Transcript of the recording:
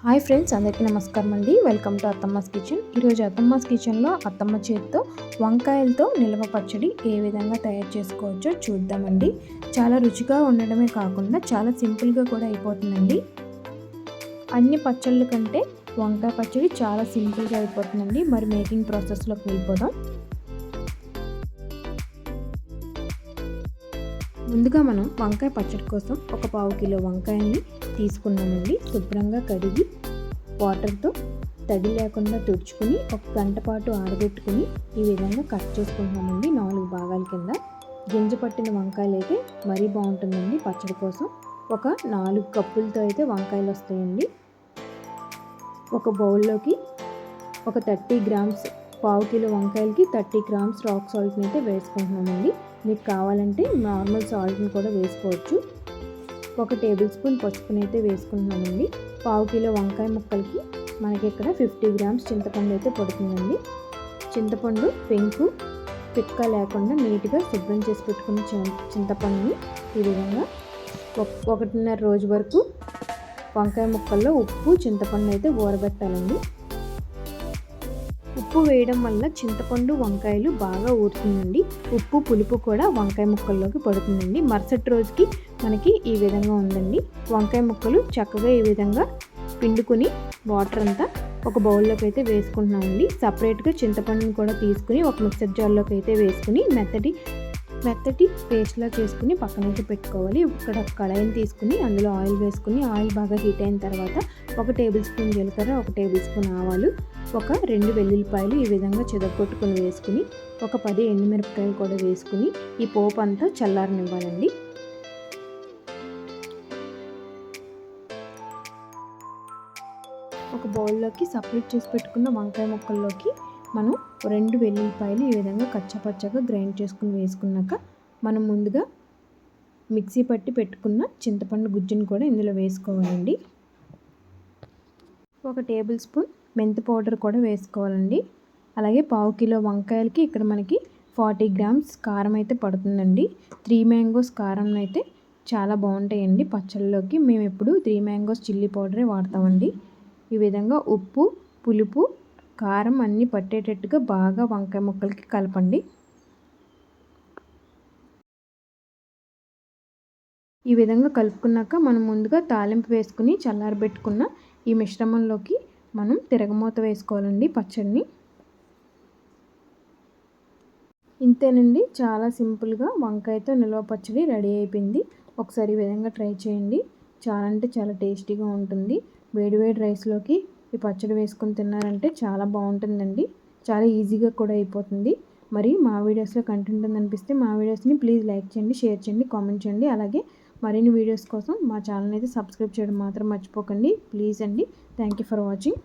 Hi friends, అందరికీ నమస్కారం అండి. Welcome to అత్తమ్మస్ kitchen. ఈరోజు అత్తమ్మస్ కిచెన్లో అత్తమ్మ చేతితో వంకాయలతో నిల్వ పచ్చడి ఏ విధంగా తయారు చేసుకోవచ్చో చూద్దామండి. చాలా రుచిగా ఉండడమే కాకుండా చాలా సింపుల్గా కూడా అయిపోతుందండి. అన్ని పచ్చళ్ళ కంటే వంకాయ పచ్చడి చాలా సింపుల్గా అయిపోతుందండి. మరి మేకింగ్ ప్రాసెస్లోకి వెళ్ళిపోదాం. ముందుగా మనం వంకాయ పచ్చడి కోసం ఒక 1/2 కిలో వంకాయని తీసుకున్నామండి. శుభ్రంగా కడిగి వాటర్తో తడి లేకుండా తుడుచుకుని 1 గంట పాటు ఆరబెట్టుకుని ఈ విధంగా కట్ చేసుకుంటున్నామండి 4 భాగాల కింద. గింజ పట్టిన వంకాయలు అయితే మరీ బాగుంటుందండి పచ్చడి కోసం. ఒక 4 కప్పులతో అయితే వంకాయలు వస్తాయండి. ఒక బౌల్లోకి ఒక 30 గ్రామ్స్ 1/2 కిలో వంకాయలకి 30 గ్రామ్స్ రాక్ సాల్ట్ని అయితే వేసుకుంటున్నామండి. మీకు కావాలంటే నార్మల్ సాల్ట్ని కూడా వేసుకోవచ్చు. 1 టేబుల్ స్పూన్ పసుపుని అయితే వేసుకుంటున్నామండి. 1/2 కిలో వంకాయ ముక్కలకి మనకి ఇక్కడ 50 గ్రామ్స్ చింతపండు అయితే పడుతుందండి. చింతపండు పెంకు పిక్క లేకుండా నీట్గా శుభ్రం చేసి పెట్టుకున్న చింతపండుని ఈ విధంగా 1.5 రోజు వరకు వంకాయ ముక్కల్లో ఉప్పు చింతపండు అయితే ఊరబెట్టాలండి. ఉప్పు వేయడం వల్ల చింతపండు వంకాయలు బాగా ఊరుతుందండి. ఉప్పు పులుపు కూడా వంకాయ ముక్కల్లోకి పడుతుందండి. మరుసటి రోజుకి మనకి ఈ విధంగా ఉందండి. వంకాయ ముక్కలు చక్కగా ఈ విధంగా పిండుకొని వాటర్ అంతా ఒక బౌల్లోకి అయితే వేసుకుంటున్నామండి. సపరేట్గా చింతపండుని కూడా తీసుకుని ఒక మిక్సర్ జార్లోకి అయితే వేసుకుని మెత్తటి పేస్ట్లా చేసుకుని పక్కనైతే పెట్టుకోవాలి. ఇక్కడ కడాయిని తీసుకుని అందులో ఆయిల్ వేసుకుని ఆయిల్ బాగా హీట్ అయిన తర్వాత 1 టేబుల్ స్పూన్ జీలకర్ర, 1 టేబుల్ స్పూన్ ఆవాలు, ఒక 2 వెల్లుల్లిపాయలు ఈ విధంగా చెదగొట్టుకుని వేసుకుని ఒక 10 ఎండుమిరపకాయలు కూడా వేసుకుని ఈ పోపు అంతా చల్లారనివ్వాలండి. ఒక బౌల్లోకి సపరేట్ చేసి పెట్టుకున్న వంకాయ ముక్కల్లోకి మనం 2 వెల్లుల్లిపాయలు ఈ విధంగా కచ్చపచ్చగా గ్రైండ్ చేసుకుని వేసుకున్నాక మనం ముందుగా మిక్సీ పట్టి పెట్టుకున్న చింతపండు గుజ్జును కూడా ఇందులో వేసుకోవాలండి. 1 టేబుల్ స్పూన్ మెంతి పౌడర్ కూడా వేసుకోవాలండి. అలాగే 1/2 కిలో వంకాయలకి ఇక్కడ మనకి 40 గ్రామ్స్ కారం అయితే పడుతుందండి. 3 మ్యాంగోస్ కారం అయితే చాలా బాగుంటాయండి పచ్చళ్ళలోకి. మేము ఎప్పుడు 3 మ్యాంగోస్ చిల్లీ పౌడరే వాడతామండి. ఈ విధంగా ఉప్పు పులుపు కారం అన్నీ పట్టేటట్టుగా బాగా వంకాయ ముక్కలకి కలపండి. ఈ విధంగా కలుపుకున్నాక మనం ముందుగా తాలింపు వేసుకుని చల్లారబెట్టుకున్న ఈ మిశ్రమంలోకి మనం తిరగమూత వేసుకోవాలండి పచ్చడిని. ఇంతేనండి, చాలా సింపుల్గా వంకాయతో నిల్వ పచ్చడి రెడీ అయిపోయింది. ఒకసారి ఈ విధంగా ట్రై చేయండి. చాలా అంటే చాలా టేస్టీగా ఉంటుంది. వేడివేడి రైస్లోకి ఈ పచ్చడి వేసుకొని తిన్నారంటే చాలా బాగుంటుందండి. చాలా ఈజీగా కూడా అయిపోతుంది. మరి మా వీడియోస్లో కంటెంట్ ఉందనిపిస్తే మా వీడియోస్ని ప్లీజ్ లైక్ చేయండి, షేర్ చేయండి, కామెంట్ చేయండి. అలాగే మరిన్ని వీడియోస్ కోసం మా ఛానల్ అయితే సబ్స్క్రైబ్ చేయడం మాత్రం మర్చిపోకండి ప్లీజ్ అండి. Thank you for watching.